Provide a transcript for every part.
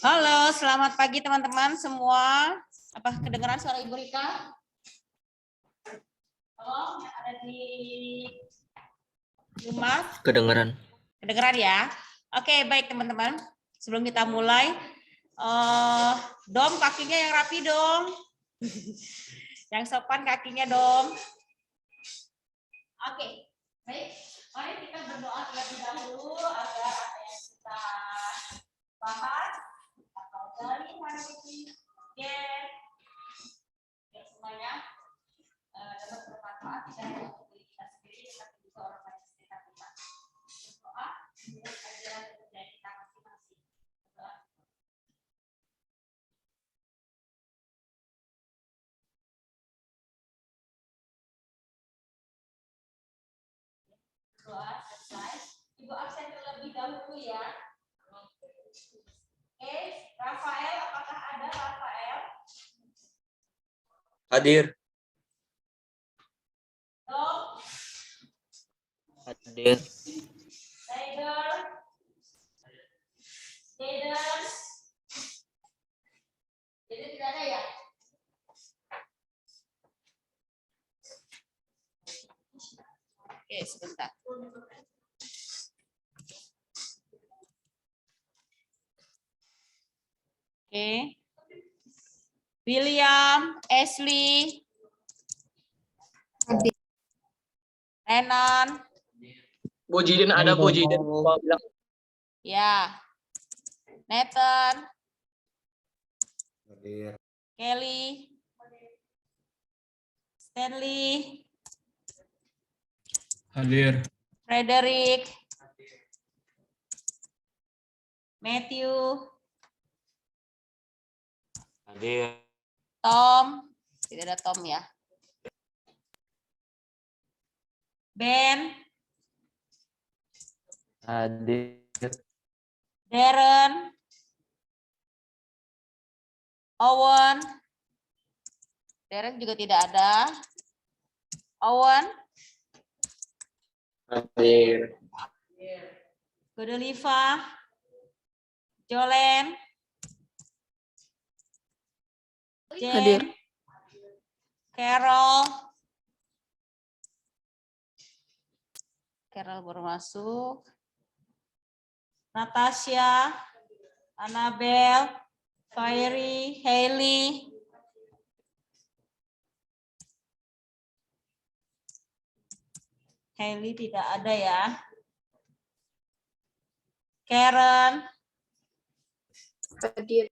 Halo, selamat pagi teman-teman semua. Apa kedengaran suara Ibu Rika? Halo, yang ada di rumah? Kedengeran. Kedengaran ya? Oke, baik teman-teman. Sebelum kita mulai, Dom kakinya yang rapi dong. Yang sopan kakinya dong. Oke, baik. Mari kita berdoa terlebih dahulu agar apa yang kita bahas atau dari hari ini semuanya dapat bermanfaat tidak hanya untuk diri kita sendiri, tapi juga orang lain di sekitar kita. Berdoa menurut ajaran dan budaya kita masing-masing. Berdoa selesai. Ibu absen terlebih dahulu ya. Oke, Rafael, apakah ada Rafael? Hadir. Dom? Hadir. Tiger? Jaden? Jadi tidak ada ya? Oke, sebentar. Oke. William, Ashley, Renan. Bu Jidin ada Bu Jidin. Ya. Nathan. Hadir. Kelly. Stanley. Hadir. Frederick. Matthew. Hadir. Tom. Tidak ada Tom ya. Ben. Hadir. Darren. Owen. Darren juga tidak ada. Owen. Hadir. Godeliva. Jolen. Hadir. Jen. Carol. Carol baru masuk. Natasha. Annabelle. Fairy. Hailey. Hailey tidak ada ya. Karen. Hadir.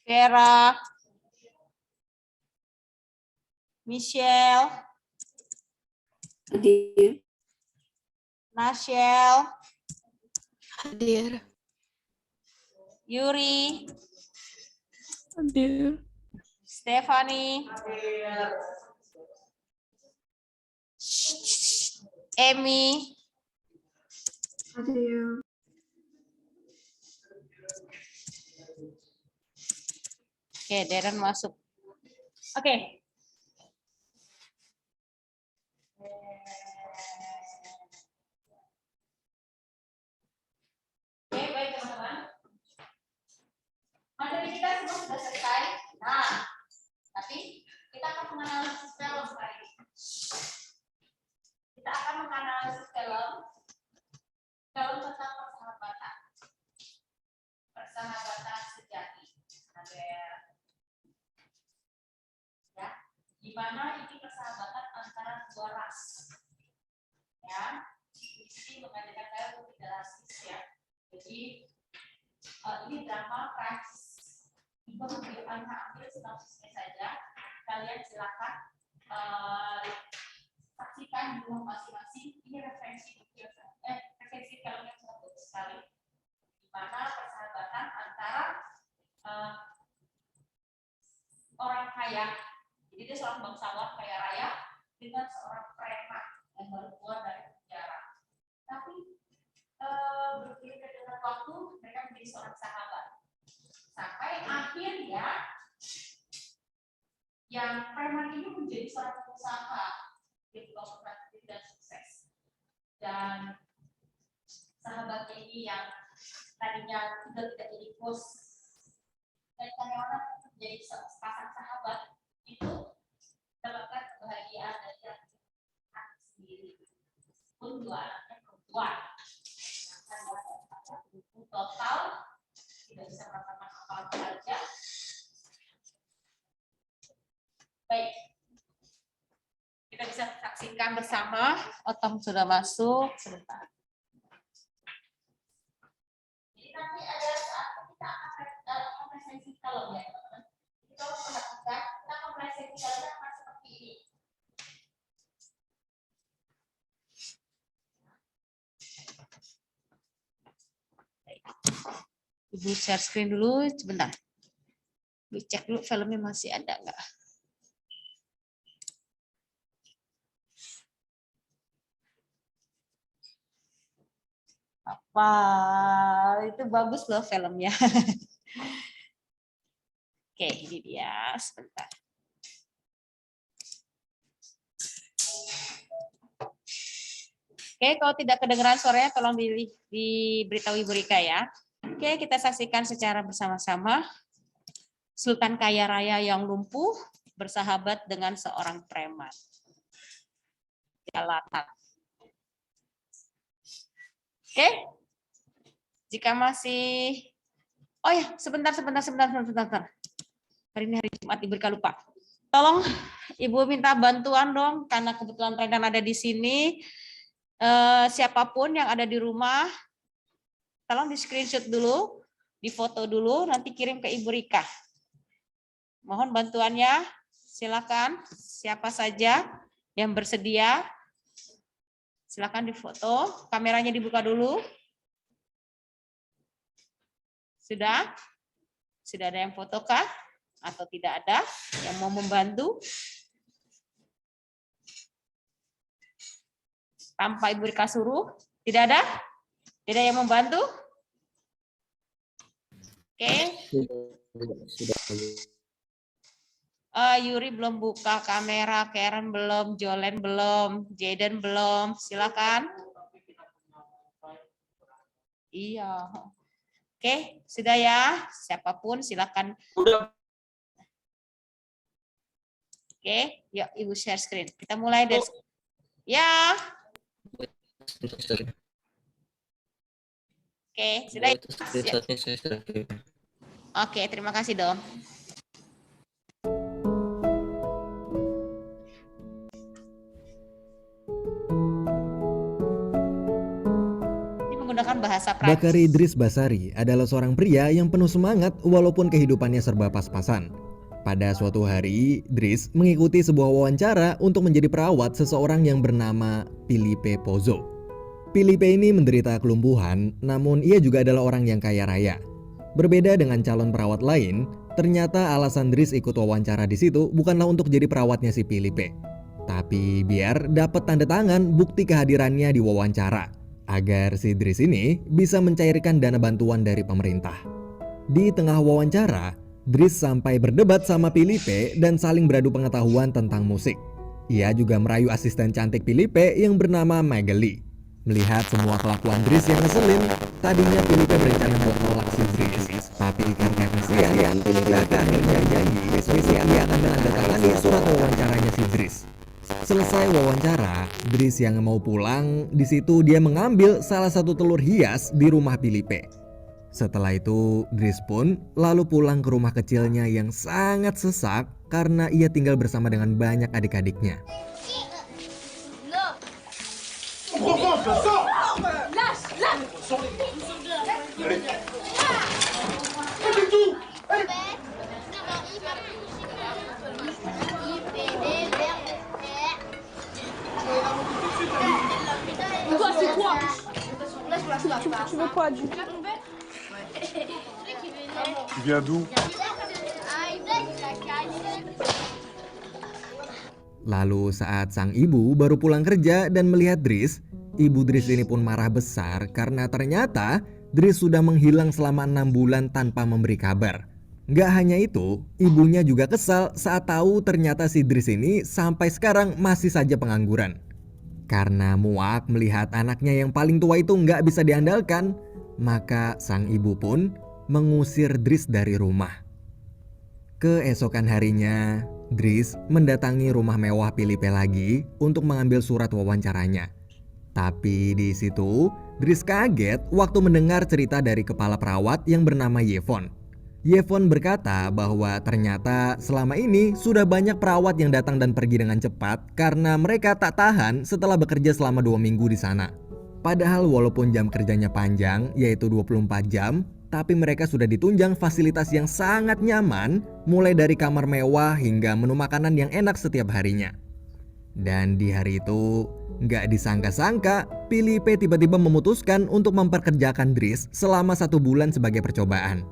Vera. Michelle. Hadir. Nashel. Hadir. Yuri. Hadir. Stephanie. Amy. Hadir. Oke, Darren masuk. Oke. Oke, baik teman-teman. Materi kita semua sudah selesai. Nah, tapi kita akan menganalisis film kali ini. Kita akan menganalisis film tentang persahabatan. Persahabatan sejati. Ya, di mana ini persahabatan antara dua ras. Ya, di sini mengajarkan saya untuk tidak rasis ya. Jadi ini drama Prancis. Ibu ambil sinopsisnya saja. Kalian silakan saksikan di rumah masing-masing. Ini referensi referensi film yang sangat bagus sekali. Di mana persahabatan antara orang kaya, jadi dia seorang bangsawan kaya raya dengan seorang preman yang baru keluar dari penjara. Tapi berpikir dengan waktu mereka menjadi seorang sahabat. Sampai akhirnya yang preman ini menjadi seorang pengusaha, dia buka dan sukses. Dan sahabatnya ini yang tadinya tidak jadi bos dan karyawan menjadi sepasang sahabat itu mendapatkan kebahagiaan dari anak sendiri pun dua anaknya perempuan total tidak bisa merasakan apa-apa saja. Baik, kita bisa saksikan bersama. Otom sudah masuk sebentar. Jadi nanti ada saat kita akan presentasi kalau ya teman-teman. Kita harus perhatikan kita akan presentasi kalau akan seperti ini. Ibu share screen dulu sebentar. Ibu cek dulu filmnya masih ada nggak? Apa itu bagus loh filmnya. Oke, ini dia sebentar. Oke, kalau tidak kedengeran suaranya tolong diberitahu Ibu Rika ya. Oke, kita saksikan secara bersama-sama. Sultan kaya raya yang lumpuh bersahabat dengan seorang preman. Jalatan. Oke. Jika masih oh ya, sebentar. Hari ini hari Jumat, Ibu Rika lupa. Tolong Ibu minta bantuan dong karena kebetulan Renan ada di sini. Siapapun yang ada di rumah tolong di screenshot dulu, di foto dulu, nanti kirim ke Ibu Rika. Mohon bantuannya, silakan siapa saja yang bersedia, silakan difoto, kameranya dibuka dulu. Sudah? Sudah ada yang foto kah? Atau tidak ada yang mau membantu? Tanpa Ibu Rika suruh? Tidak ada? Tidak yang membantu? Oke. Yuri belum buka kamera, Karen belum, Jolen belum, Jaden belum. Silakan. Iya. Oke, sudah ya. Siapapun silakan. Udah. Oke, yuk Ibu share screen. Kita mulai dari ya. Oke, sudah. Oke, terima kasih dong. Ini menggunakan bahasa Prancis. Bakari Idris Basari adalah seorang pria yang penuh semangat walaupun kehidupannya serba pas-pasan. Pada suatu hari, Dries mengikuti sebuah wawancara untuk menjadi perawat seseorang yang bernama Philippe Pozzo. Philippe ini menderita kelumpuhan, namun ia juga adalah orang yang kaya raya. Berbeda dengan calon perawat lain, ternyata alasan Dries ikut wawancara di situ bukanlah untuk jadi perawatnya si Philippe, tapi biar dapat tanda tangan bukti kehadirannya di wawancara, agar si Dries ini bisa mencairkan dana bantuan dari pemerintah. Di tengah wawancara, Dries sampai berdebat sama Philippe dan saling beradu pengetahuan tentang musik. Ia juga merayu asisten cantik Philippe yang bernama Magali. Melihat semua kelakuan Dries yang ngeselin, tadinya Philippe berencana buat nolak si Dries. Tapi karena kesian, Philippe akhirnya janji dia akan menandatangani surat wawancaranya si Dries. Selesai wawancara, Dries yang mau pulang, di situ dia mengambil salah satu telur hias di rumah Philippe. Setelah itu, Dries pun lalu pulang ke rumah kecilnya yang sangat sesak karena ia tinggal bersama dengan banyak adik-adiknya. Tu viens d'où? Lalu saat sang ibu baru pulang kerja dan melihat Dries, ibu Dries ini pun marah besar karena ternyata Dries sudah menghilang selama 6 bulan tanpa memberi kabar. Gak hanya itu, ibunya juga kesal saat tahu ternyata si Dries ini sampai sekarang masih saja pengangguran. Karena muak melihat anaknya yang paling tua itu nggak bisa diandalkan, Maka sang ibu pun mengusir Dries dari rumah. Keesokan harinya, Dries mendatangi rumah mewah Philippe lagi untuk mengambil surat wawancaranya. Tapi di situ, Dries kaget waktu mendengar cerita dari kepala perawat yang bernama Yvonne. Yvonne berkata bahwa ternyata selama ini sudah banyak perawat yang datang dan pergi dengan cepat karena mereka tak tahan setelah bekerja selama 2 minggu di sana. Padahal walaupun jam kerjanya panjang, yaitu 24 jam, tapi mereka sudah ditunjang fasilitas yang sangat nyaman, mulai dari kamar mewah hingga menu makanan yang enak setiap harinya. Dan di hari itu, nggak disangka-sangka, Philippe tiba-tiba memutuskan untuk memperkerjakan Dries selama 1 bulan sebagai percobaan.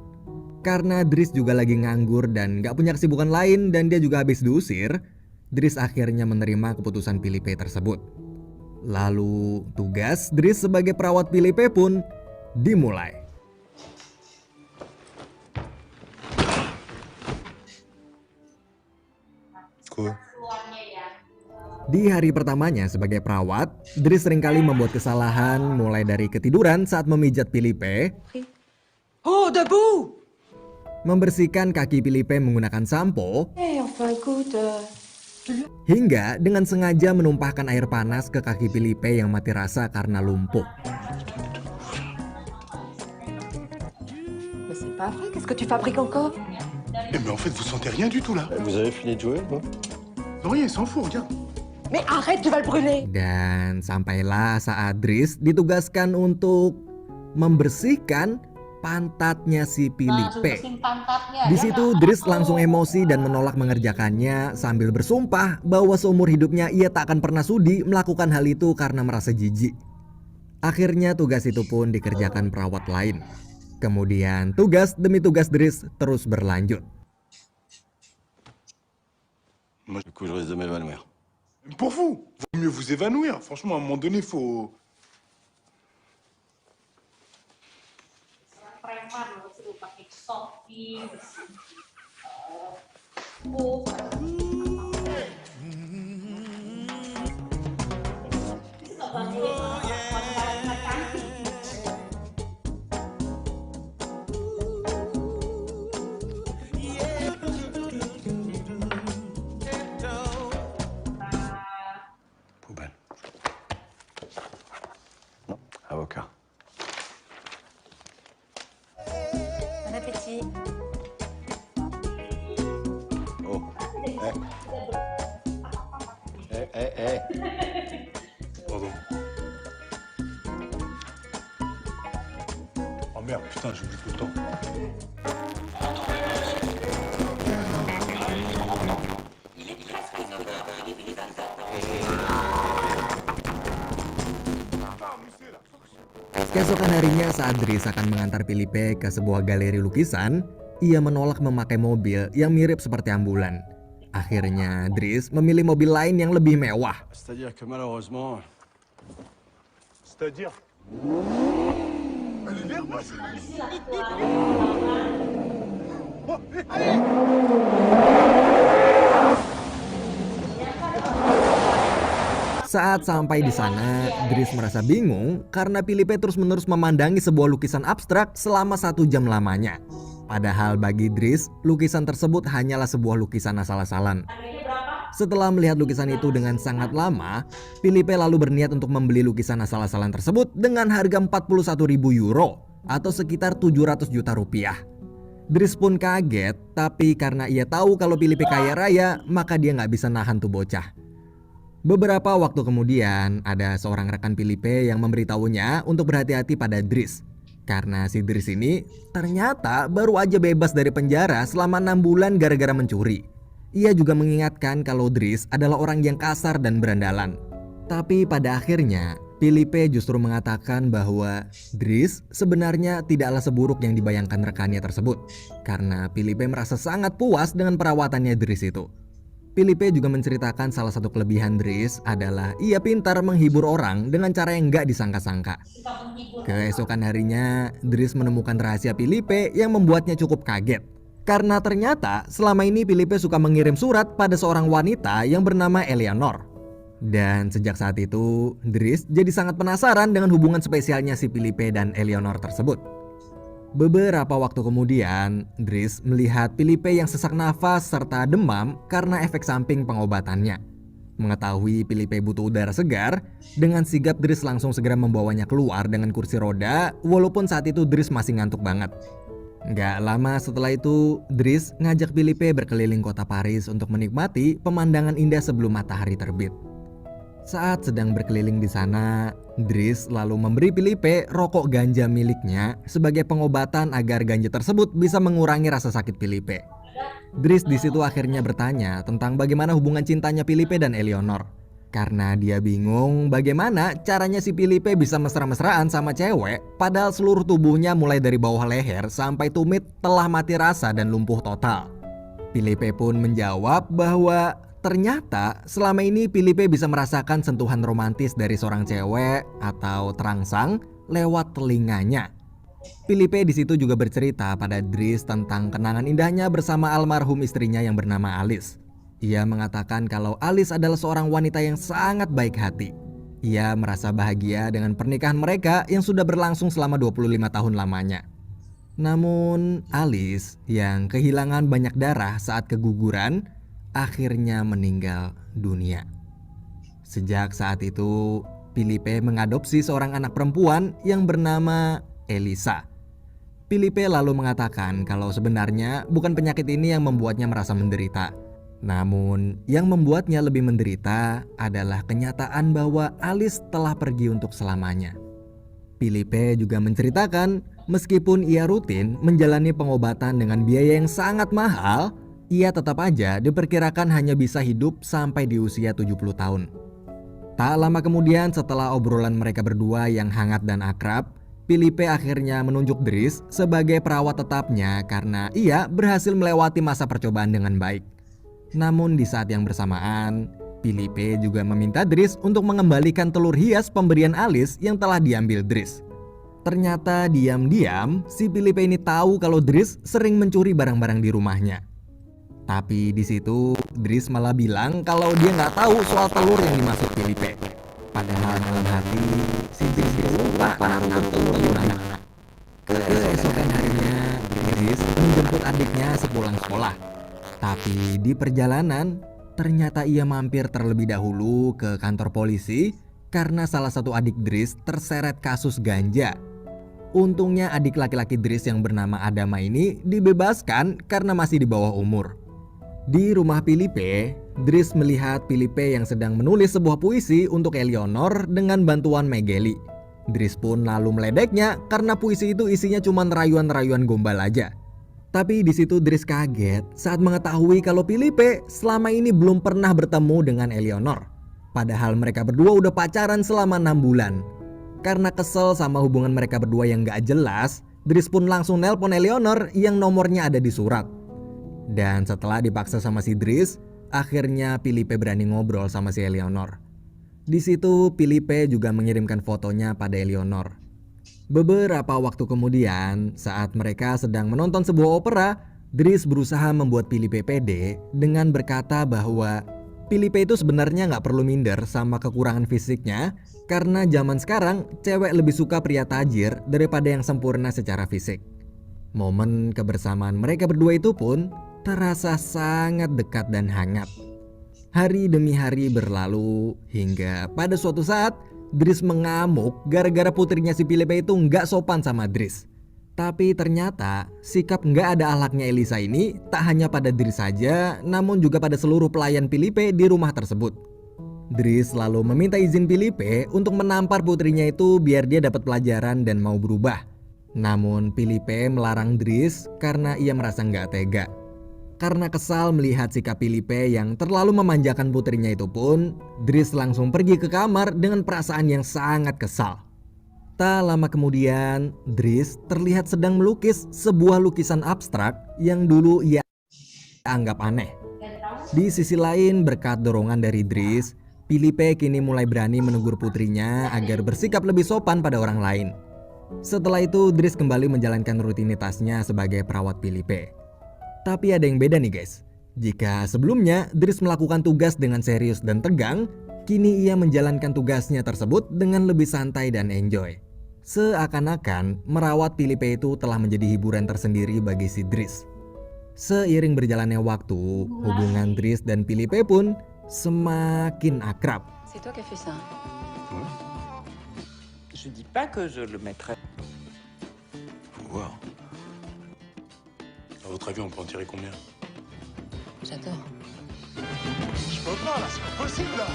Karena Dries juga lagi nganggur dan nggak punya kesibukan lain dan dia juga habis diusir, Dries akhirnya menerima keputusan Philippe tersebut. Lalu tugas Dries sebagai perawat Philippe pun dimulai. Di hari pertamanya sebagai perawat, Dries seringkali membuat kesalahan mulai dari ketiduran saat memijat Philippe, Oh, debout! membersihkan kaki Philippe menggunakan sampo, Enfin, écoute, hingga dengan sengaja menumpahkan air panas ke kaki Philippe yang mati rasa karena lumpuh. Mais c'est pas vrai, qu'est-ce que tu fabriques encore? Eh mais en fait, vous sentez rien du tout là. Vous avez fini de jouer, non? Non, rien, il s'en fout, regarde. Mais arrête, tu vas le brûler! Dan sampailah saat Dries ditugaskan untuk membersihkan pantatnya si Langsung Philippe. bersihin pantatnya. Di ya situ nggak? Dries langsung emosi dan menolak mengerjakannya sambil bersumpah bahwa seumur hidupnya ia tak akan pernah sudi melakukan hal itu karena merasa jijik. Akhirnya tugas itu pun dikerjakan perawat lain. Kemudian tugas demi tugas Dries terus berlanjut. Du coup, je risque de m'évanouir. Pour vous, vaut mieux vous évanouir. Franchement, à un moment donné, faut. Preman loh, suruh pakai sopi, buh. Poubelle. Non, avocat. Bon appétit. Oh. Eh. Pardon. Oh merde, putain, j'oublie tout le temps. Keesokan harinya saat Dries akan mengantar Philippe ke sebuah galeri lukisan, ia menolak memakai mobil yang mirip seperti ambulan. Akhirnya Dries memilih mobil lain yang lebih mewah. C'est-à-dire que malheureusement, C'est-à-dire. Elle est nerveuse. Saat sampai di sana, Dries merasa bingung karena Philippe terus-menerus memandangi sebuah lukisan abstrak selama 1 jam lamanya. Padahal bagi Dries, lukisan tersebut hanyalah sebuah lukisan asal-asalan. Setelah melihat lukisan itu dengan sangat lama, Philippe lalu berniat untuk membeli lukisan asal-asalan tersebut dengan harga 41.000 euro atau sekitar 700 juta rupiah. Dries pun kaget, tapi karena ia tahu kalau Philippe kaya raya, maka dia nggak bisa nahan tuh bocah. Beberapa waktu kemudian, ada seorang rekan Philippe yang memberitahunya untuk berhati-hati pada Dries. Karena si Dries ini ternyata baru aja bebas dari penjara selama 6 bulan gara-gara mencuri. Ia juga mengingatkan kalau Dries adalah orang yang kasar dan berandalan. Tapi pada akhirnya, Philippe justru mengatakan bahwa Dries sebenarnya tidaklah seburuk yang dibayangkan rekannya tersebut. Karena Philippe merasa sangat puas dengan perawatannya Dries itu. Philippe juga menceritakan salah satu kelebihan Dries adalah ia pintar menghibur orang dengan cara yang nggak disangka-sangka. Keesokan harinya, Dries menemukan rahasia Philippe yang membuatnya cukup kaget. Karena ternyata selama ini Philippe suka mengirim surat pada seorang wanita yang bernama Eleanor. Dan sejak saat itu, Dries jadi sangat penasaran dengan hubungan spesialnya si Filipe dan Eleonor tersebut. Beberapa waktu kemudian, Dries melihat Filipe yang sesak nafas serta demam karena efek samping pengobatannya. Mengetahui Filipe butuh udara segar, dengan sigap Dries langsung segera membawanya keluar dengan kursi roda, walaupun saat itu Dries masih ngantuk banget. Gak lama setelah itu, Dries ngajak Filipe berkeliling kota Paris untuk menikmati pemandangan indah sebelum matahari terbit. Saat sedang berkeliling di sana, Dries lalu memberi Filipe rokok ganja miliknya sebagai pengobatan agar ganja tersebut bisa mengurangi rasa sakit Filipe. Dries di situ akhirnya bertanya tentang bagaimana hubungan cintanya Filipe dan Eleonor. Karena dia bingung bagaimana caranya si Filipe bisa mesra-mesraan sama cewek padahal seluruh tubuhnya mulai dari bawah leher sampai tumit telah mati rasa dan lumpuh total. Filipe pun menjawab bahwa ternyata selama ini Filipe bisa merasakan sentuhan romantis dari seorang cewek atau terangsang lewat telinganya. Filipe di situ juga bercerita pada Dries tentang kenangan indahnya bersama almarhum istrinya yang bernama Alice. Ia mengatakan kalau Alice adalah seorang wanita yang sangat baik hati. Ia merasa bahagia dengan pernikahan mereka yang sudah berlangsung selama 25 tahun lamanya. Namun Alice yang kehilangan banyak darah saat keguguran akhirnya meninggal dunia. Sejak saat itu, Filipe mengadopsi seorang anak perempuan yang bernama Elisa. Filipe lalu mengatakan kalau sebenarnya bukan penyakit ini yang membuatnya merasa menderita. Namun, yang membuatnya lebih menderita adalah kenyataan bahwa Alice telah pergi untuk selamanya. Filipe juga menceritakan, meskipun ia rutin menjalani pengobatan dengan biaya yang sangat mahal, ia tetap aja diperkirakan hanya bisa hidup sampai di usia 70 tahun. Tak lama kemudian setelah obrolan mereka berdua yang hangat dan akrab, Filipe akhirnya menunjuk Dries sebagai perawat tetapnya karena ia berhasil melewati masa percobaan dengan baik. Namun di saat yang bersamaan, Filipe juga meminta Dries untuk mengembalikan telur hias pemberian Alice yang telah diambil Dries. Ternyata diam-diam si Filipe ini tahu kalau Dries sering mencuri barang-barang di rumahnya. Tapi di situ Dries malah bilang kalau dia nggak tahu soal telur yang dimaksud Filipe. Padahal dalam hati si Dries itu lupa naruh telur di mana. Keesokan harinya Dries menjemput adiknya sepulang sekolah. Tapi di perjalanan ternyata ia mampir terlebih dahulu ke kantor polisi karena salah satu adik Dries terseret kasus ganja. Untungnya adik laki-laki Dries yang bernama Adama ini dibebaskan karena masih di bawah umur. Di rumah Filipe, Dries melihat Filipe yang sedang menulis sebuah puisi untuk Eleonor dengan bantuan Megeli. Dries pun lalu meledeknya karena puisi itu isinya cuma rayuan-rayuan gombal aja. Tapi di situ Dries kaget saat mengetahui kalau Filipe selama ini belum pernah bertemu dengan Eleonor. Padahal mereka berdua udah pacaran selama 6 bulan. Karena kesel sama hubungan mereka berdua yang gak jelas, Dries pun langsung nelpon Eleonor yang nomornya ada di surat. Dan setelah dipaksa sama si Dries, akhirnya Filipe berani ngobrol sama si Eleonor. Di situ Filipe juga mengirimkan fotonya pada Eleonor. Beberapa waktu kemudian, saat mereka sedang menonton sebuah opera, Dries berusaha membuat Filipe pede dengan berkata bahwa Filipe itu sebenarnya gak perlu minder sama kekurangan fisiknya, karena zaman sekarang cewek lebih suka pria tajir daripada yang sempurna secara fisik. Momen kebersamaan mereka berdua itu pun terasa sangat dekat dan hangat. Hari demi hari berlalu hingga pada suatu saat Dries mengamuk gara-gara putrinya si Filipe itu nggak sopan sama Dries. Tapi ternyata sikap nggak ada akhlaknya Elisa ini tak hanya pada Dries saja, namun juga pada seluruh pelayan Filipe di rumah tersebut. Dries lalu meminta izin Filipe untuk menampar putrinya itu biar dia dapat pelajaran dan mau berubah. Namun Filipe melarang Dries karena ia merasa nggak tega. Karena kesal melihat sikap Filipe yang terlalu memanjakan putrinya itu pun, Dries langsung pergi ke kamar dengan perasaan yang sangat kesal. Tak lama kemudian, Dries terlihat sedang melukis sebuah lukisan abstrak yang dulu ia anggap aneh. Di sisi lain, berkat dorongan dari Dries, Filipe kini mulai berani menegur putrinya agar bersikap lebih sopan pada orang lain. Setelah itu, Dries kembali menjalankan rutinitasnya sebagai perawat Filipe. Tapi ada yang beda nih guys. Jika sebelumnya Dries melakukan tugas dengan serius dan tegang, Kini ia menjalankan tugasnya tersebut dengan lebih santai dan enjoy. Seakan-akan merawat Filipe itu telah menjadi hiburan tersendiri bagi si Dries. Seiring berjalannya waktu, hubungan Dries dan Filipe pun semakin akrab. C'est toi qui as fait ça. Je dis pas que je le mettrai. Faut voir. À votre avis, on peut en tirer combien? J'adore. Je peux pas, là, c'est pas possible, là.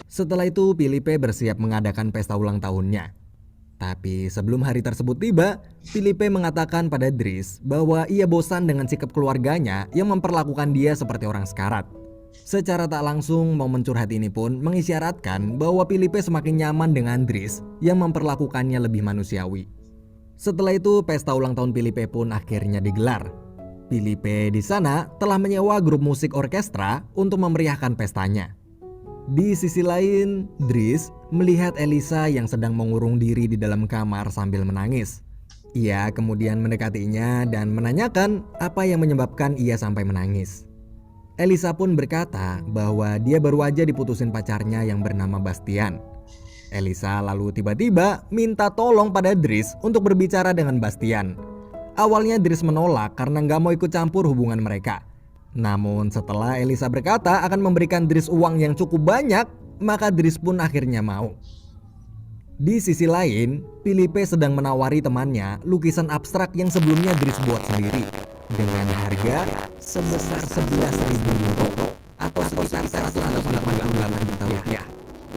Setelah itu Filipe bersiap mengadakan pesta ulang tahunnya. Tapi sebelum hari tersebut tiba, Filipe mengatakan pada Dries bahwa ia bosan dengan sikap keluarganya yang memperlakukan dia seperti orang sekarat. Secara tak langsung, momen curhat ini pun mengisyaratkan bahwa Filipe semakin nyaman dengan Dries yang memperlakukannya lebih manusiawi. Setelah itu, pesta ulang tahun Filipe pun akhirnya digelar. Filipe di sana telah menyewa grup musik orkestra untuk memeriahkan pestanya. Di sisi lain, Dries melihat Elisa yang sedang mengurung diri di dalam kamar sambil menangis. Ia kemudian mendekatinya dan menanyakan apa yang menyebabkan ia sampai menangis. Elisa pun berkata bahwa dia baru aja diputusin pacarnya yang bernama Bastian. Elisa lalu tiba-tiba minta tolong pada Dries untuk berbicara dengan Bastian. Awalnya Dries menolak karena nggak mau ikut campur hubungan mereka. Namun setelah Elisa berkata akan memberikan Dries uang yang cukup banyak, maka Dries pun akhirnya mau. Di sisi lain, Filipe sedang menawari temannya lukisan abstrak yang sebelumnya Dries buat sendiri dengan harga sebesar 11.000 euro atau sekitar 188 juta rupiah.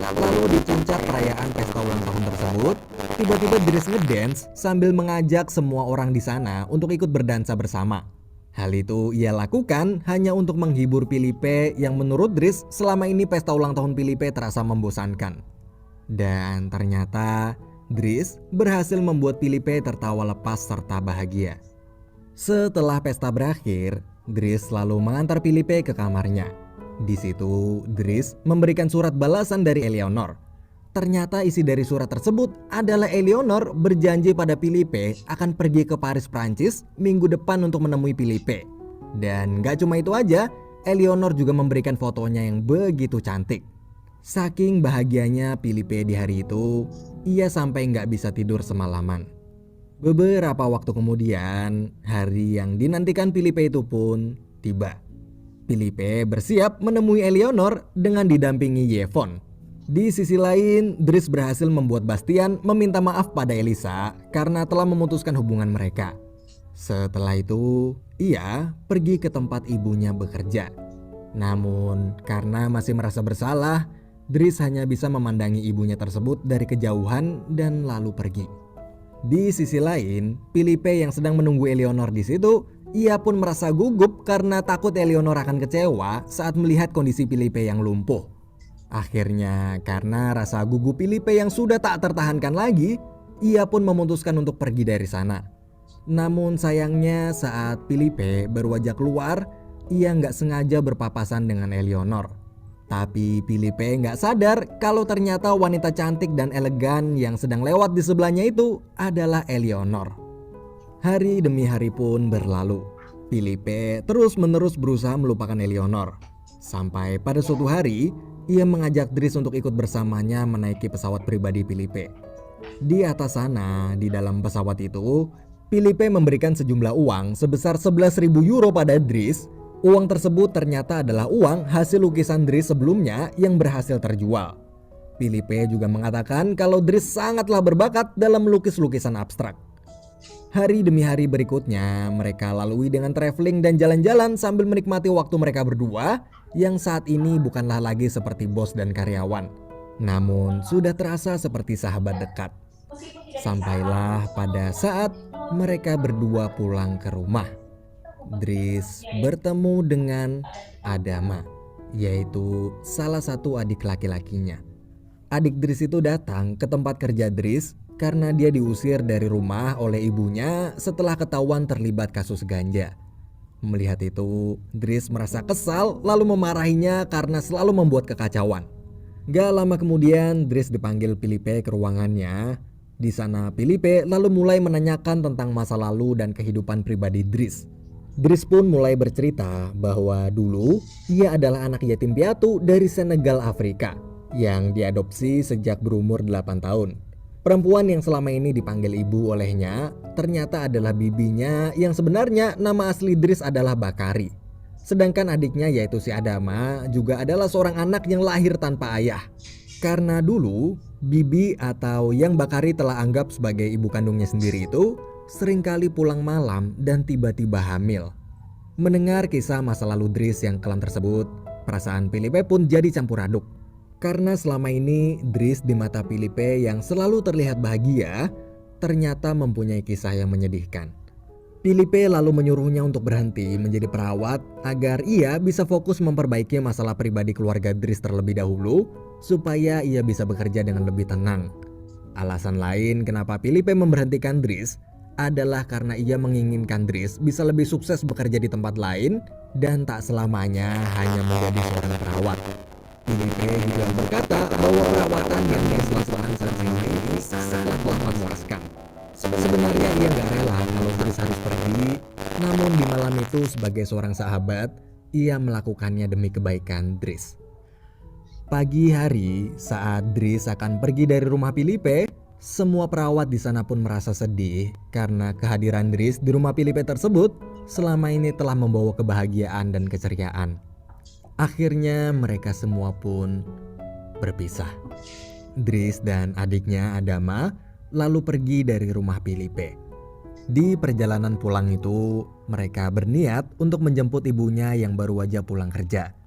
Lalu di puncak perayaan pesta ulang tahun tersebut, tiba-tiba Dries ngedance sambil mengajak semua orang di sana untuk ikut berdansa bersama. Hal itu ia lakukan hanya untuk menghibur Filipe yang menurut Dries selama ini pesta ulang tahun Filipe terasa membosankan. Dan ternyata Dries berhasil membuat Filipe tertawa lepas serta bahagia. Setelah pesta berakhir, Dries lalu mengantar Filipe ke kamarnya. Di situ Dries memberikan surat balasan dari Eleanor. Ternyata isi dari surat tersebut adalah Eleanor berjanji pada Filipe akan pergi ke Paris, Prancis minggu depan untuk menemui Filipe. Dan gak cuma itu aja, Eleanor juga memberikan fotonya yang begitu cantik. Saking bahagianya Filipe di hari itu, ia sampai gak bisa tidur semalaman. Beberapa waktu kemudian, hari yang dinantikan Filipe itu pun tiba. Filipe bersiap menemui Eleanor dengan didampingi Yvonne. Di sisi lain, Dries berhasil membuat Bastian meminta maaf pada Elisa karena telah memutuskan hubungan mereka. Setelah itu, ia pergi ke tempat ibunya bekerja. Namun, karena masih merasa bersalah, Dries hanya bisa memandangi ibunya tersebut dari kejauhan dan lalu pergi. Di sisi lain, Filipe yang sedang menunggu Eleanor di situ, ia pun merasa gugup karena takut Eleanor akan kecewa saat melihat kondisi Filipe yang lumpuh. Akhirnya, karena rasa gugup Filipe yang sudah tak tertahankan lagi, ia pun memutuskan untuk pergi dari sana. Namun sayangnya saat Filipe baru aja keluar, ia nggak sengaja berpapasan dengan Eleanor. Tapi Filipe nggak sadar kalau ternyata wanita cantik dan elegan yang sedang lewat di sebelahnya itu adalah Eleanor. Hari demi hari pun berlalu. Filipe terus-menerus berusaha melupakan Eleanor. Sampai pada suatu hari, ia mengajak Dries untuk ikut bersamanya menaiki pesawat pribadi Filipe. Di atas sana, di dalam pesawat itu, Filipe memberikan sejumlah uang sebesar 11.000 euro pada Dries. Uang tersebut ternyata adalah uang hasil lukisan Dries sebelumnya yang berhasil terjual. Filipe juga mengatakan kalau Dries sangatlah berbakat dalam melukis lukisan abstrak. Hari demi hari berikutnya, mereka lalui dengan traveling dan jalan-jalan sambil menikmati waktu mereka berdua yang saat ini bukanlah lagi seperti bos dan karyawan, namun sudah terasa seperti sahabat dekat. Sampailah pada saat mereka berdua pulang ke rumah. Dries bertemu dengan Adama, yaitu salah satu adik laki-lakinya. Adik Dries itu datang ke tempat kerja Dries karena dia diusir dari rumah oleh ibunya setelah ketahuan terlibat kasus ganja. Melihat itu, Dries merasa kesal lalu memarahinya karena selalu membuat kekacauan. Gak lama kemudian, Dries dipanggil Filipe ke ruangannya. Di sana Filipe lalu mulai menanyakan tentang masa lalu dan kehidupan pribadi Dries. Dries pun mulai bercerita bahwa dulu ia adalah anak yatim piatu dari Senegal, Afrika yang diadopsi sejak berumur 8 tahun. Perempuan yang selama ini dipanggil ibu olehnya ternyata adalah bibinya yang sebenarnya nama asli Dries adalah Bakari. Sedangkan adiknya yaitu si Adama juga adalah seorang anak yang lahir tanpa ayah. Karena dulu bibi atau yang Bakari telah anggap sebagai ibu kandungnya sendiri itu seringkali pulang malam dan tiba-tiba hamil. Mendengar kisah masa lalu Dries yang kelam tersebut, perasaan Filipe pun jadi campur aduk. Karena selama ini Dries di mata Filipe yang selalu terlihat bahagia, ternyata mempunyai kisah yang menyedihkan. Filipe lalu menyuruhnya untuk berhenti menjadi perawat agar ia bisa fokus memperbaiki masalah pribadi keluarga Dries terlebih dahulu, supaya ia bisa bekerja dengan lebih tenang. Alasan lain kenapa Filipe memberhentikan Dries adalah karena ia menginginkan Dries bisa lebih sukses bekerja di tempat lain dan tak selamanya hanya menjadi seorang perawat. Filipe juga berkata bahwa perawatan yang dia lakukan selama ini sangatlah memuaskan. Sebenarnya ia gak rela kalau Dries harus pergi, namun di malam itu sebagai seorang sahabat, ia melakukannya demi kebaikan Dries. Pagi hari saat Dries akan pergi dari rumah Filipe, semua perawat di sana pun merasa sedih karena kehadiran Dries di rumah Filipe tersebut selama ini telah membawa kebahagiaan dan keceriaan. Akhirnya mereka semua pun berpisah. Dries dan adiknya Adama lalu pergi dari rumah Filipe. Di perjalanan pulang itu, mereka berniat untuk menjemput ibunya yang baru aja pulang kerja.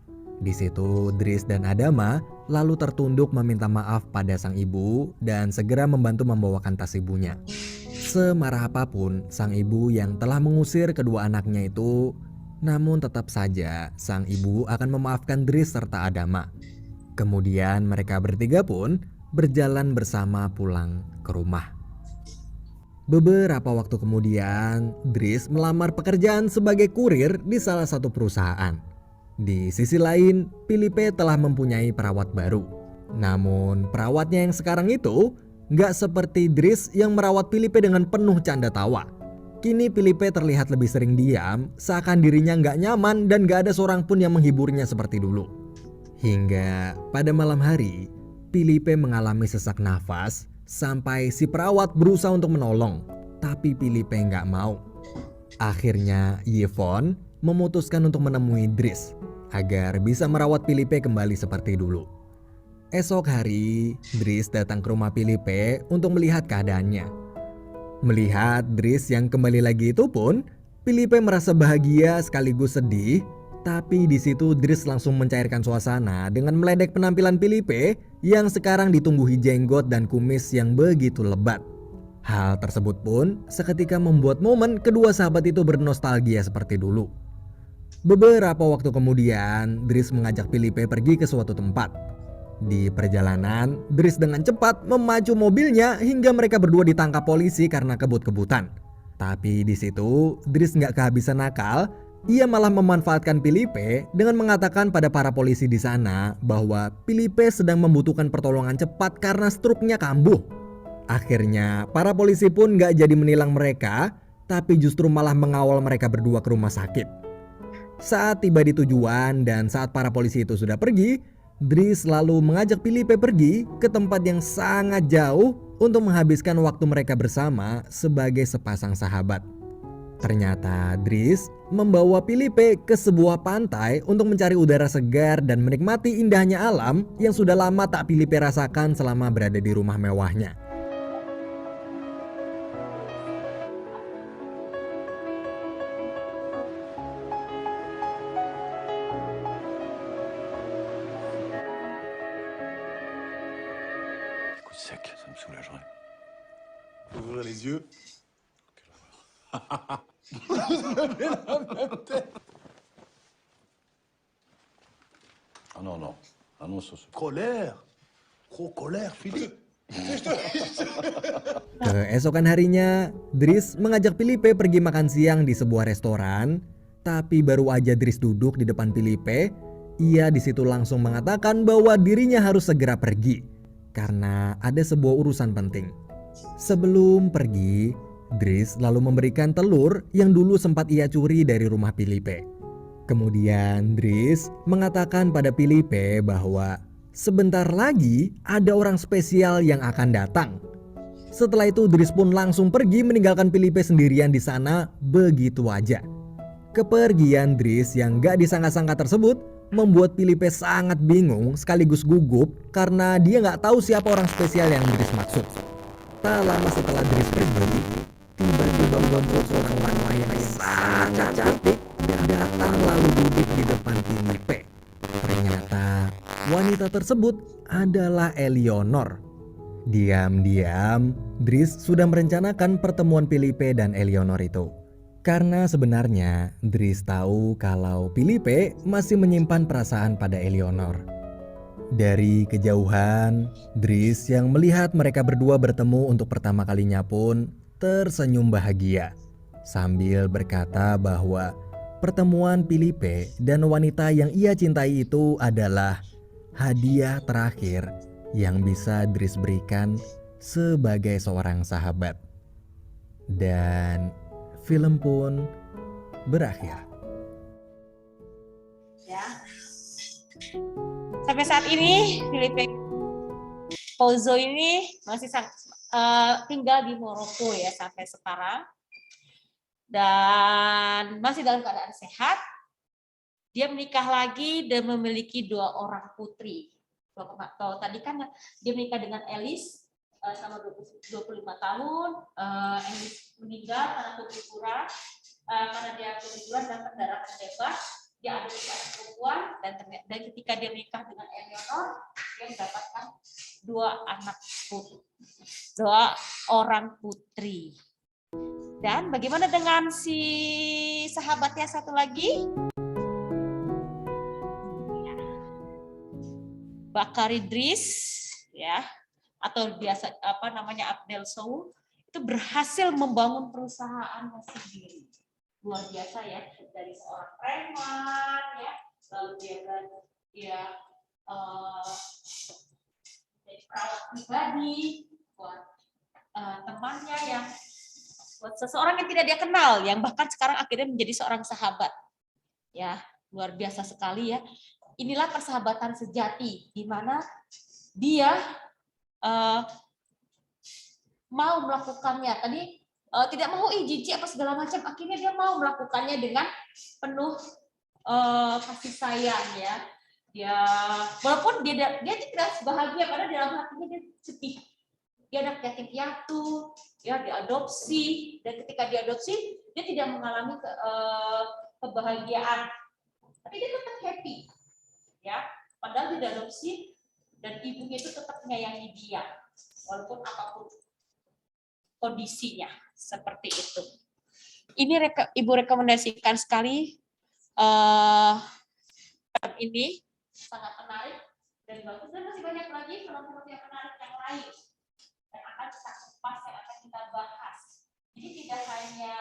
Di situ Dries dan Adama lalu tertunduk meminta maaf pada sang ibu dan segera membantu membawakan tas ibunya. Semarah apapun sang ibu yang telah mengusir kedua anaknya itu, namun tetap saja sang ibu akan memaafkan Dries serta Adama. Kemudian mereka bertiga pun berjalan bersama pulang ke rumah. Beberapa waktu kemudian, Dries melamar pekerjaan sebagai kurir di salah satu perusahaan. Di sisi lain, Filipe telah mempunyai perawat baru. Namun perawatnya yang sekarang itu gak seperti Dries yang merawat Filipe dengan penuh canda tawa. Kini Filipe terlihat lebih sering diam, seakan dirinya gak nyaman dan gak ada seorang pun yang menghiburnya seperti dulu. Hingga pada malam hari, Filipe mengalami sesak nafas sampai si perawat berusaha untuk menolong, tapi Filipe gak mau. Akhirnya Yvonne memutuskan untuk menemui Dries agar bisa merawat Filipe kembali seperti dulu. Esok hari, Dries datang ke rumah Filipe untuk melihat keadaannya. Melihat Dries yang kembali lagi itu pun, Filipe merasa bahagia sekaligus sedih. Tapi di situ Dries langsung mencairkan suasana dengan meledek penampilan Filipe yang sekarang ditumbuhi jenggot dan kumis yang begitu lebat. Hal tersebut pun seketika membuat momen kedua sahabat itu bernostalgia seperti dulu. Beberapa waktu kemudian, Dries mengajak Filipe pergi ke suatu tempat. Di perjalanan, Dries dengan cepat memacu mobilnya hingga mereka berdua ditangkap polisi karena kebut-kebutan. Tapi di situ, Dries nggak kehabisan nakal. Ia malah memanfaatkan Filipe dengan mengatakan pada para polisi di sana bahwa Filipe sedang membutuhkan pertolongan cepat karena struknya kambuh. Akhirnya, para polisi pun nggak jadi menilang mereka, tapi justru malah mengawal mereka berdua ke rumah sakit. Saat tiba di tujuan dan saat para polisi itu sudah pergi, Dries lalu mengajak Filipe pergi ke tempat yang sangat jauh untuk menghabiskan waktu mereka bersama sebagai sepasang sahabat. Ternyata Dries membawa Filipe ke sebuah pantai untuk mencari udara segar dan menikmati indahnya alam yang sudah lama tak Filipe rasakan selama berada di rumah mewahnya. Sec, ça me soulagerait. Ouvrir les yeux. Ah non, non. Ah non, ça se... Colère. Gros colère, Philippe. Keesokan harinya, Dries mengajak Filipe pergi makan siang di sebuah restoran. Tapi baru aja Dries duduk di depan Filipe, ia di situ langsung mengatakan bahwa dirinya harus segera pergi karena ada sebuah urusan penting. Sebelum pergi, Dries lalu memberikan telur yang dulu sempat ia curi dari rumah Filipe. Kemudian Dries mengatakan pada Filipe bahwa sebentar lagi ada orang spesial yang akan datang. Setelah itu Dries pun langsung pergi meninggalkan Filipe sendirian di sana begitu aja. Kepergian Dries yang gak disangka-sangka tersebut membuat Filipe sangat bingung sekaligus gugup karena dia gak tahu siapa orang spesial yang Dries maksud. Tak lama setelah Dries pergi, tiba-tiba muncul seorang wanita yang sangat cantik dan datang lalu duduk di depan Filipe. Ternyata wanita tersebut adalah Eleonor. Diam-diam, Dries sudah merencanakan pertemuan Filipe dan Eleonor itu. Karena sebenarnya Dries tahu kalau Filipe masih menyimpan perasaan pada Eleonor. Dari kejauhan, Dries yang melihat mereka berdua bertemu untuk pertama kalinya pun tersenyum bahagia sambil berkata bahwa pertemuan Filipe dan wanita yang ia cintai itu adalah hadiah terakhir yang bisa Dries berikan sebagai seorang sahabat. Dan film pun berakhir. Ya. Sampai saat ini Filipe Pouso ini masih tinggal di Maroko ya sampai sekarang dan masih dalam keadaan sehat. Dia menikah lagi dan memiliki 2 orang putri. Kalau tadi kan dia menikah dengan Elis selama 25 tahun. Elis meninggal karena keguguran, karena dia keguguran dan pendarahan bebas. Dia ada 2 anak perempuan dan ketika dia menikah dengan Eleonor, dia mendapatkan 2 orang putri. Dan bagaimana dengan si sahabatnya satu lagi? Bakari Dries ya, atau biasa Abdel Sow itu berhasil membangun perusahaannya sendiri. Luar biasa ya, dari seorang preman ya, lalu dia jadi perawat pribadi buat temannya, yang buat seseorang yang tidak dia kenal, yang bahkan sekarang akhirnya menjadi seorang sahabat. Ya, luar biasa sekali ya. Inilah persahabatan sejati, di mana dia mau melakukannya. Tadi tidak mau jijik apa segala macam, akhirnya dia mau melakukannya dengan penuh kasih sayang ya. Dia walaupun dia tidak bahagia karena dalam hatinya dia sedih. Dia anak yatim piatu, ya diadopsi, dan ketika diadopsi dia tidak mengalami kebahagiaan, tapi dia tetap happy. Ya, padahal diadopsi dan ibunya itu tetap menyayangi dia walaupun apapun kondisinya seperti itu. Ini Ibu rekomendasikan sekali, ini sangat menarik dan bagus, dan masih banyak lagi film-film yang menarik yang lain yang akan kita kupas, yang akan kita bahas. Jadi tidak hanya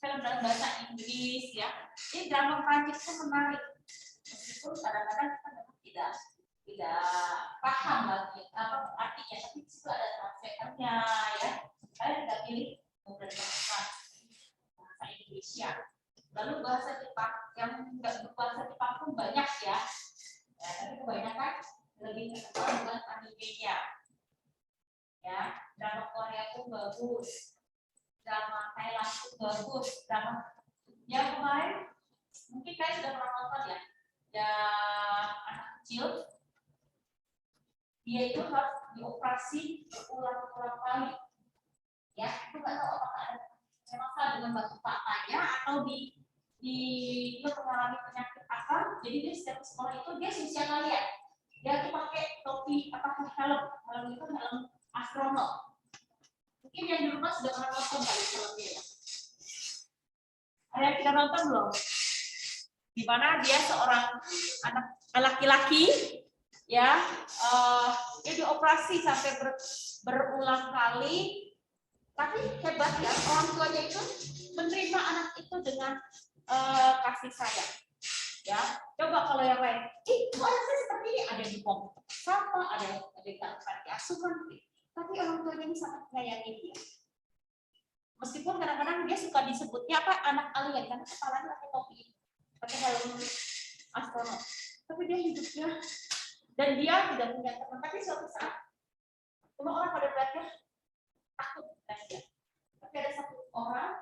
film dalam bahasa Inggris ya, ini drama Prancis itu menarik meskipun kadang-kadang kita memang tidak paham lagi apa artinya, tapi itu ada translatornya ya. Kalian tidak pilih bahasa Indonesia. Lalu bahasa Jepang yang nggak berbahasa Jepang pun banyak ya, tapi kebanyakan lebih terkenal dengan animenya. Ya, drama Korea pun bagus. Drama Thailand itu bagus, drama yang kemarin mungkin kalian sudah pernah nonton ya, anak kecil dia itu harus dioperasi berulang-ulang kali, ya itu nggak tahu apakah ada masalah dengan batu patahnya atau dia mengalami penyakit apa, jadi dia setiap sekolah itu dia usia kalian, dia tuh pakai topi apa helm itu helm astronot. Mungkin yang di rumah sudah pernah nonton kali filmnya ya. Ada yang kita nonton belum? Di mana dia seorang anak laki-laki ya, dia dioperasi sampai berulang kali, tapi hebat ya, orang tuanya itu menerima anak itu dengan kasih sayang. Ya, coba kalau yang lain, kok anak saya seperti ini, ada yang dipompa sampah, ada yang panti asuhan, tapi orang tuanya ini sangat menyayangi dia. Meskipun kadang-kadang dia suka disebutnya apa anak alien karena kepalanya pakai topi, pakai helm astronot, tapi dia hidupnya dan dia tidak punya teman. Tapi suatu saat semua orang pada melihatnya takut dengan dia. Tapi ada satu orang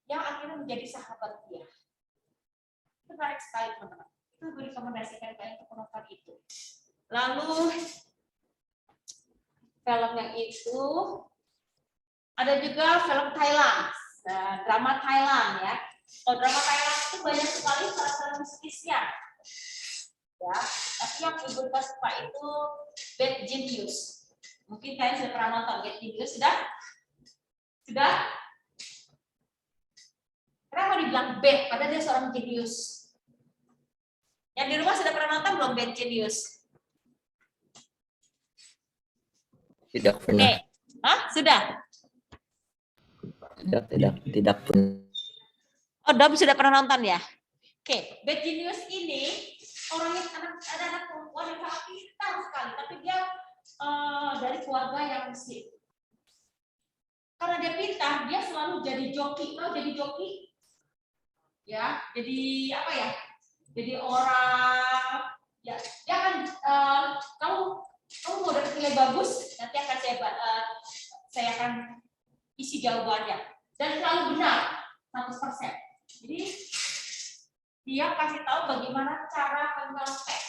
yang akhirnya menjadi sahabat dia. Itu menarik sekali teman-teman. Itu gue rekomendasikan kalian untuk menonton itu. Lalu film yang itu ada juga film Thailand, drama Thailand ya. Kalau drama Thailand itu banyak sekali film mistisnya. Ya, tapi yang ibu suka itu Bad Genius. Mungkin kalian sudah pernah nonton Bad Genius, sudah? Sudah? Kenapa dibilang bad? Padahal dia seorang jenius. Yang di rumah sudah pernah nonton belum Bad Genius? Tidak pernah. Hah? Sudah? Tidak pernah. Oh, Dom sudah pernah nonton ya? Oke, Bad Genius ini orangnya ada anak perempuan yang sangat pintar sekali, tapi dia dari keluarga yang muslim. Karena dia pintar, dia selalu jadi joki. Tahu jadi joki? Ya, jadi apa ya? Jadi orang ya, dia kan kamu mau dapat nilai bagus, nanti akan saya akan isi jawabannya dan selalu benar 100%. Jadi dia kasih tahu bagaimana cara menyelesaikan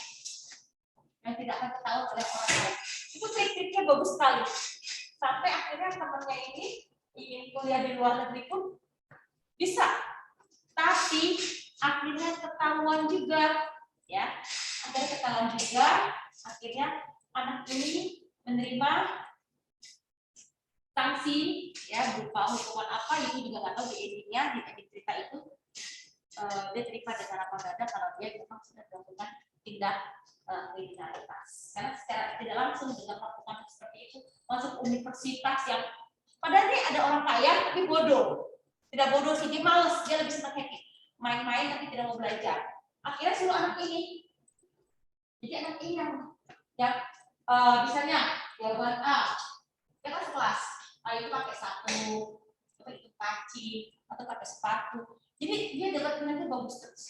yang tidak akan ketahuan oleh orang lain. Itu trik-triknya bagus sekali. Sampai akhirnya temannya ini ingin kuliah di luar negeri pun bisa. Tapi akhirnya ketahuan juga, ya. Akhirnya ketahuan juga, akhirnya anak ini menerima sanksi, ya, berupa hukuman apa, itu juga nggak tahu di endingnya, di ending cerita itu dia terima dengan lapang dada kalau dia memang sudah melakukan tindak kriminalitas. Karena secara tidak langsung dengan melakukan seperti itu masuk universitas yang padahal dia ada orang kaya tapi bodoh. Tidak bodoh sih, dia males, dia lebih senang happy. Main-main tapi tidak mau belajar. Akhirnya suruh anak ini. Jadi anak ini yang misalnya jawaban A, dia kan sekelas. Itu pakai satu, itu panci, atau pakai sepatu. Jadi dia dapat nilainya bagus terus.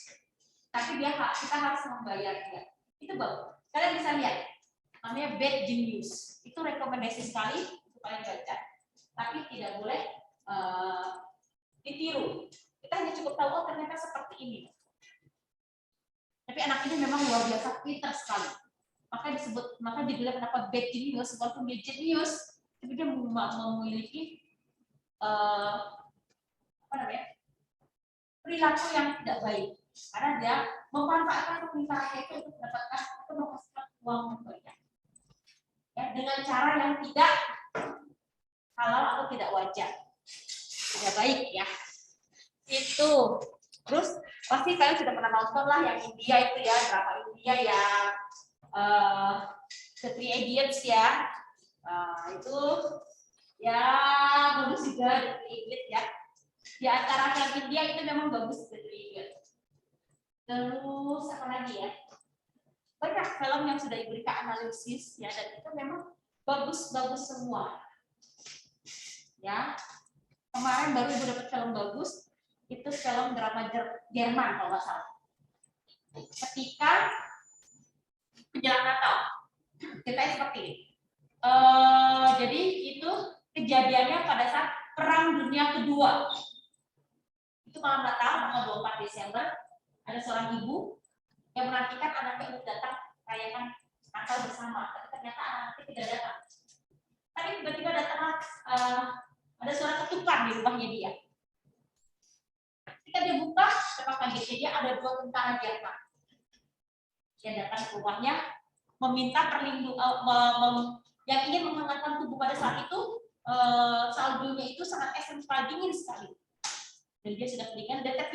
Tapi kita harus membayar dia. Itu bagus. Kalian bisa lihat, namanya Bad Genius. Itu rekomendasi sekali untuk kalian baca. Tapi tidak boleh ditiru. Kita hanya cukup tahu oh ternyata seperti ini. Tapi anak ini memang luar biasa pintar sekali. Maka dibilang kenapa Bad Genius, walaupun dia jenius, tapi dia memiliki perilaku yang tidak baik. Karena dia memanfaatkan kepintarannya itu untuk mendapatkan atau menghasilkan uang yang banyak. Ya, dengan cara yang tidak halal atau tidak wajar. Tidak baik ya. Itu. Terus pasti kalian sudah pernah nonton lah yang India itu ya, drama India yang The Three Idiots ya. Itu ya bagus juga The Three Idiots ya. Di antara film India itu memang bagus The Three Idiots. Terus apa lagi ya? Banyak film yang sudah diberikan analisis ya, dan itu memang bagus-bagus semua. Ya. Kemarin baru ibu dapat film bagus, itu film drama Jerman kalau nggak salah. Ketika menjelang Natal, ceritanya seperti ini. Jadi itu kejadiannya pada saat Perang Dunia Kedua. Itu malam Natal, tanggal 24 Desember, ada seorang ibu yang menantikan anaknya untuk datang merayakan Natal bersama, tapi ternyata anaknya tidak datang. Tapi tiba-tiba datanglah ada suara ketukan di rumahnya dia. Ketika dia buka, sepak kagetnya dia ada 2 tentara Jerman yang datang ke rumahnya meminta perlindungan, yang ingin menghangatkan tubuh pada saat itu. Saljunya itu sangat ekstrim sekali, dingin sekali, dan dia sudah meninggal dan terpisah.